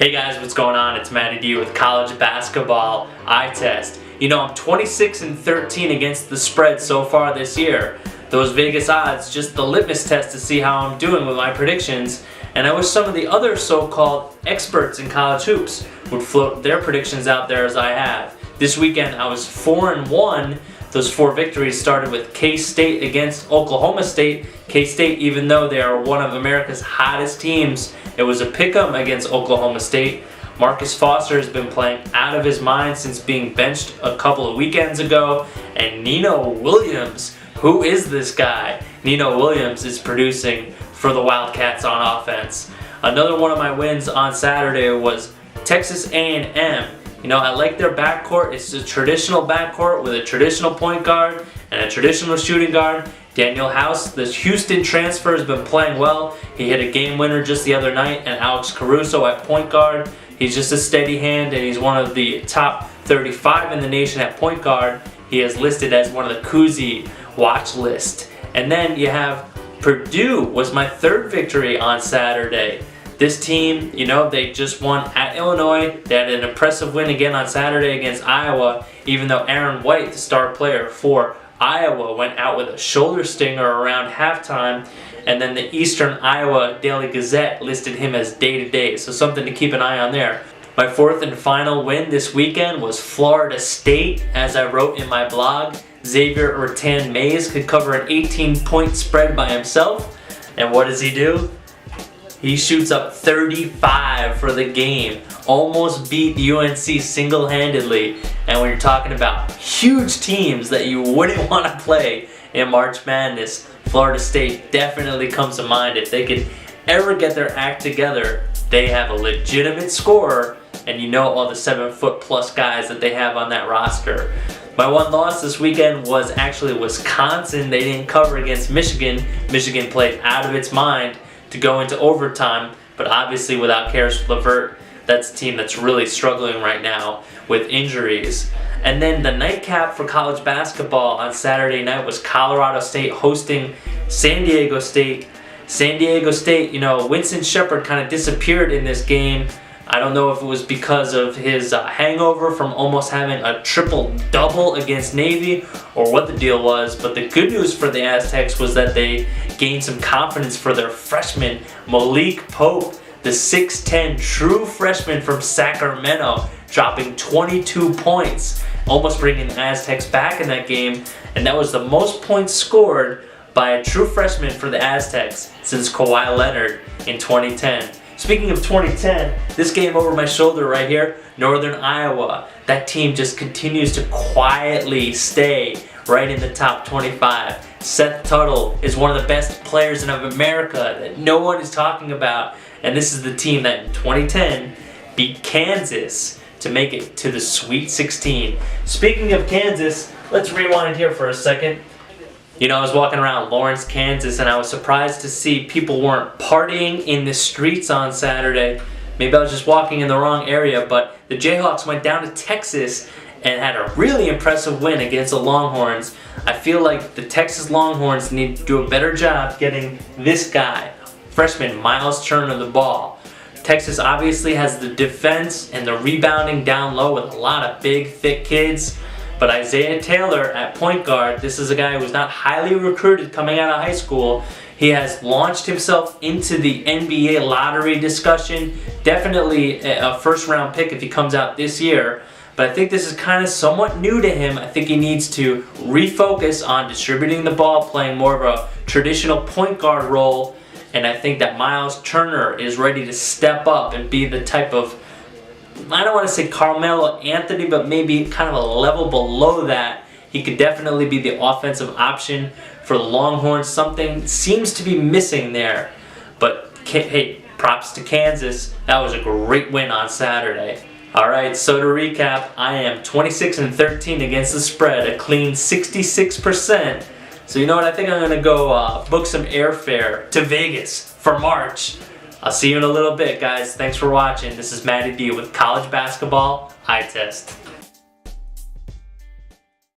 Hey guys, what's going on? It's Matty D with college basketball eye test. You know, I'm 26-13 against the spread so far this year. Those Vegas odds, just the litmus test to see how I'm doing with my predictions. And I wish some of the other so-called experts in college hoops would float their predictions out there as I have. This weekend I was 4-1. Those 4 victories started with K-State against Oklahoma State. K-State, even though they are one of America's hottest teams, it was a pick-em against Oklahoma State. Marcus Foster has been playing out of his mind since being benched a couple of weekends ago. And Nino Williams, who is this guy? Nino Williams is producing for the Wildcats on offense. Another one of my wins on Saturday was Texas A&M. You know, I like their backcourt. It's a traditional backcourt with a traditional point guard and a traditional shooting guard. Daniel House, this Houston transfer, has been playing well. He hit a game winner just the other night, and Alex Caruso at point guard. He's just a steady hand, and he's one of the top 35 in the nation at point guard. He is listed as one of the Cousy watch list. And then you have Purdue was my 3rd victory on Saturday. This team, you know, they just won at Illinois. They had an impressive win again on Saturday against Iowa, even though Aaron White, the star player for Iowa, went out with a shoulder stinger around halftime. And then the Eastern Iowa Daily Gazette listed him as day-to-day, so something to keep an eye on there. My 4th and final win this weekend was Florida State. As I wrote in my blog, Xavier Ortan-Mays could cover an 18-point spread by himself. And what does he do? He shoots up 35 for the game. Almost beat UNC single-handedly. And when you're talking about huge teams that you wouldn't want to play in March Madness, Florida State definitely comes to mind. If they could ever get their act together, they have a legitimate scorer, and you know all the 7-foot-plus guys that they have on that roster. My one loss this weekend was actually Wisconsin. They didn't cover against Michigan. Michigan played out of its mind to go into overtime, but obviously without Karis LeVert, that's a team that's really struggling right now with injuries. And then the nightcap for college basketball on Saturday night was Colorado State hosting San Diego State. San Diego State, you know, Winston Shepard kind of disappeared in this game. I don't know if it was because of his hangover from almost having a triple-double against Navy or what the deal was, but the good news for the Aztecs was that they gained some confidence for their freshman, Malik Pope, the 6'10 true freshman from Sacramento, dropping 22 points, almost bringing the Aztecs back in that game, and that was the most points scored by a true freshman for the Aztecs since Kawhi Leonard in 2010. Speaking of 2010, this game over my shoulder right here, Northern Iowa. That team just continues to quietly stay right in the top 25. Seth Tuttle is one of the best players in America that no one is talking about. And this is the team that in 2010 beat Kansas to make it to the Sweet 16. Speaking of Kansas, let's rewind here for a second. You know, I was walking around Lawrence, Kansas, and I was surprised to see people weren't partying in the streets on Saturday. Maybe I was just walking in the wrong area, but the Jayhawks went down to Texas and had a really impressive win against the Longhorns. I feel like the Texas Longhorns need to do a better job getting this guy, freshman Miles Turner, the ball. Texas obviously has the defense and the rebounding down low with a lot of big, thick kids. But Isaiah Taylor at point guard, this is a guy who was not highly recruited coming out of high school. He has launched himself into the NBA lottery discussion. Definitely a first-round pick if he comes out this year. But I think this is kind of somewhat new to him. I think he needs to refocus on distributing the ball, playing more of a traditional point guard role. And I think that Miles Turner is ready to step up and be the type of, I don't want to say Carmelo Anthony, but maybe kind of a level below that. He could definitely be the offensive option for the Longhorns. Something seems to be missing there. But hey, props to Kansas. That was a great win on Saturday. Alright, so to recap, I am 26-13 against the spread, a clean 66%. So you know what, I think I'm going to go book some airfare to Vegas for March. I'll see you in a little bit, guys. Thanks for watching. This is Matty D with College Basketball Eye Test.